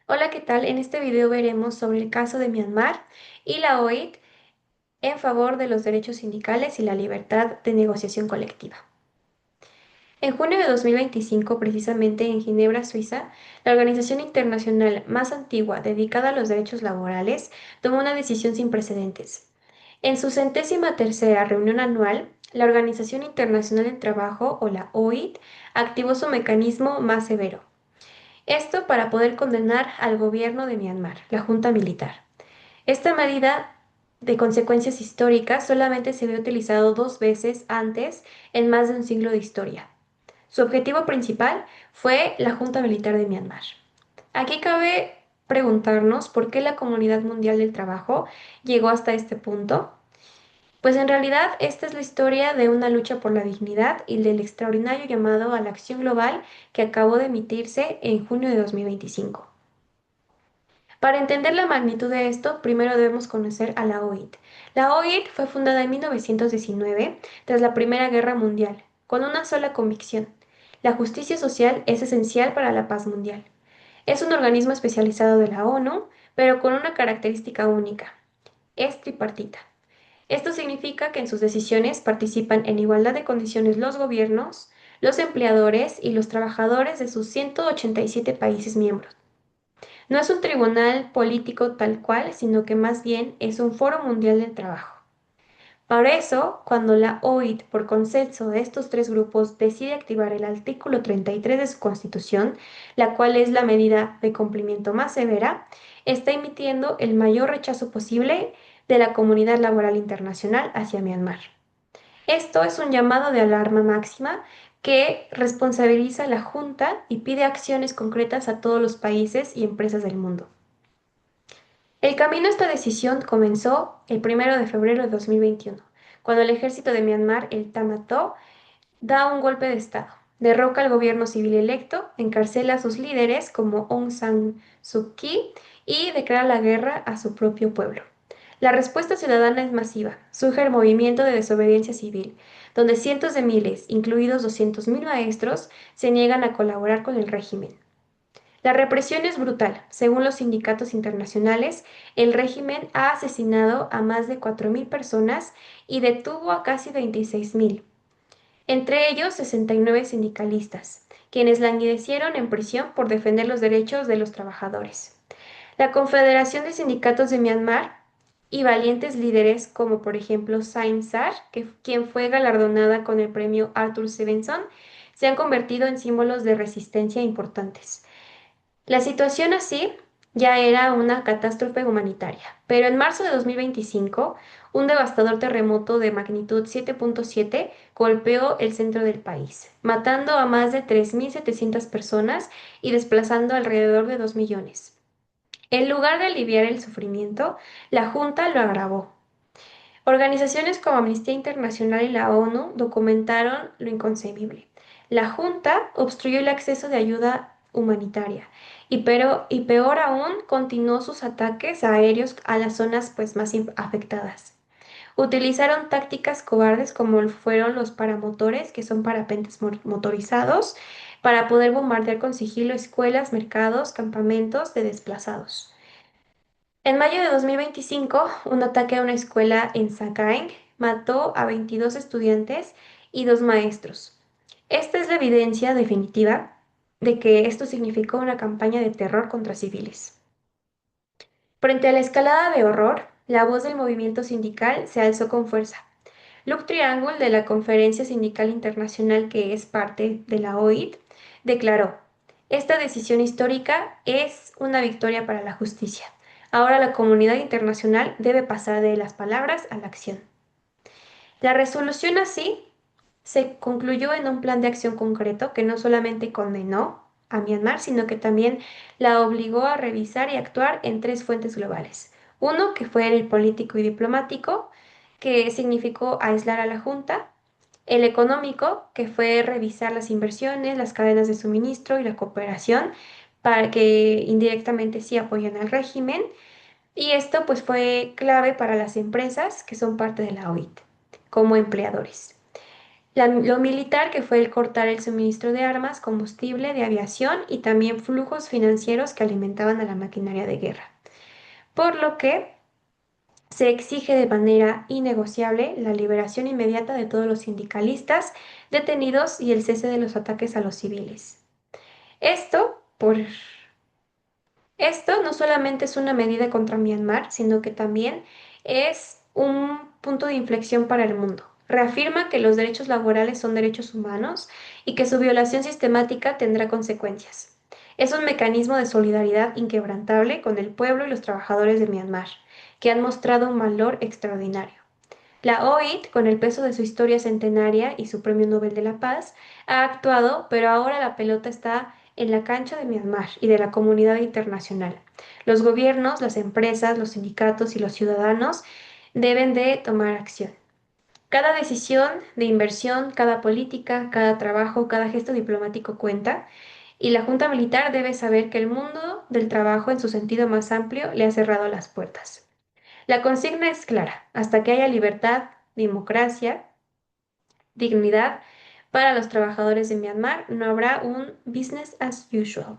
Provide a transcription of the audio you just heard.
Hola, ¿qué tal? En este video veremos sobre el caso de Myanmar y la OIT en favor de los derechos sindicales y la libertad de negociación colectiva. En junio de 2025, precisamente en Ginebra, Suiza, la organización internacional más antigua dedicada a los derechos laborales tomó una decisión sin precedentes. En su 113ª reunión anual, la Organización Internacional del Trabajo, o la OIT, activó su mecanismo más severo. Esto para poder condenar al gobierno de Myanmar, la junta militar. Esta medida de consecuencias históricas solamente se había utilizado dos veces antes en más de un siglo de historia. Su objetivo principal fue la Junta Militar de Myanmar. Aquí cabe preguntarnos por qué la comunidad mundial del trabajo llegó hasta este punto. Pues en realidad esta es la historia de una lucha por la dignidad y del extraordinario llamado a la acción global que acabó de emitirse en junio de 2025. Para entender la magnitud de esto, primero debemos conocer a la OIT. La OIT fue fundada en 1919 tras la Primera Guerra Mundial, con una sola convicción: la justicia social es esencial para la paz mundial. Es un organismo especializado de la ONU, pero con una característica única: es tripartita. Esto significa que en sus decisiones participan en igualdad de condiciones los gobiernos, los empleadores y los trabajadores de sus 187 países miembros. No es un tribunal político tal cual, sino que más bien es un foro mundial del trabajo. Por eso, cuando la OIT, por consenso de estos tres grupos, decide activar el artículo 33 de su Constitución, la cual es la medida de cumplimiento más severa, está emitiendo el mayor rechazo posible de la comunidad laboral internacional hacia Myanmar. Esto es un llamado de alarma máxima que responsabiliza a la Junta y pide acciones concretas a todos los países y empresas del mundo. El camino a esta decisión comenzó el 1 de febrero de 2021, cuando el ejército de Myanmar, el Tamato, da un golpe de Estado, derroca al gobierno civil electo, encarcela a sus líderes como Aung San Suu Kyi y declara la guerra a su propio pueblo. La respuesta ciudadana es masiva. Surge el movimiento de desobediencia civil, donde cientos de miles, incluidos 200.000 maestros, se niegan a colaborar con el régimen. La represión es brutal. Según los sindicatos internacionales, el régimen ha asesinado a más de 4.000 personas y detuvo a casi 26.000, entre ellos 69 sindicalistas, quienes languidecieron en prisión por defender los derechos de los trabajadores. La Confederación de Sindicatos de Myanmar y valientes líderes como por ejemplo Sain Sar, quien fue galardonada con el premio Arthur Stevenson, se han convertido en símbolos de resistencia importantes. La situación así ya era una catástrofe humanitaria, pero en marzo de 2025, un devastador terremoto de magnitud 7.7 golpeó el centro del país, matando a más de 3.700 personas y desplazando alrededor de 2 millones. En lugar de aliviar el sufrimiento, la Junta lo agravó. Organizaciones como Amnistía Internacional y la ONU documentaron lo inconcebible. La Junta obstruyó el acceso de ayuda humanitaria y peor aún, continuó sus ataques aéreos a las zonas más afectadas. Utilizaron tácticas cobardes como fueron los paramotores, que son parapentes motorizados, para poder bombardear con sigilo escuelas, mercados, campamentos de desplazados. En mayo de 2025, un ataque a una escuela en Sagaing mató a 22 estudiantes y dos maestros. Esta es la evidencia definitiva de que esto significó una campaña de terror contra civiles. Frente a la escalada de horror, la voz del movimiento sindical se alzó con fuerza. Luke Triangle, de la Conferencia Sindical Internacional, que es parte de la OIT, declaró: esta decisión histórica es una victoria para la justicia. Ahora la comunidad internacional debe pasar de las palabras a la acción. La resolución así se concluyó en un plan de acción concreto que no solamente condenó a Myanmar, sino que también la obligó a revisar y actuar en tres fuentes globales. Uno, que fue el político y diplomático, que significó aislar a la Junta; el económico, que fue revisar las inversiones, las cadenas de suministro y la cooperación para que indirectamente sí apoyan al régimen. Y esto pues fue clave para las empresas que son parte de la OIT como empleadores. Lo militar, que fue el cortar el suministro de armas, combustible, de aviación y también flujos financieros que alimentaban a la maquinaria de guerra. Por lo que se exige de manera innegociable la liberación inmediata de todos los sindicalistas detenidos y el cese de los ataques a los civiles. Esto, por Esto no solamente es una medida contra Myanmar, sino que también es un punto de inflexión para el mundo. Reafirma que los derechos laborales son derechos humanos y que su violación sistemática tendrá consecuencias. Es un mecanismo de solidaridad inquebrantable con el pueblo y los trabajadores de Myanmar, que han mostrado un valor extraordinario. La OIT, con el peso de su historia centenaria y su Premio Nobel de la Paz, ha actuado, pero ahora la pelota está en la cancha de Myanmar y de la comunidad internacional. Los gobiernos, las empresas, los sindicatos y los ciudadanos deben de tomar acción. Cada decisión de inversión, cada política, cada trabajo, cada gesto diplomático cuenta, y la Junta Militar debe saber que el mundo del trabajo en su sentido más amplio le ha cerrado las puertas. La consigna es clara: hasta que haya libertad, democracia, dignidad para los trabajadores de Myanmar, no habrá un business as usual.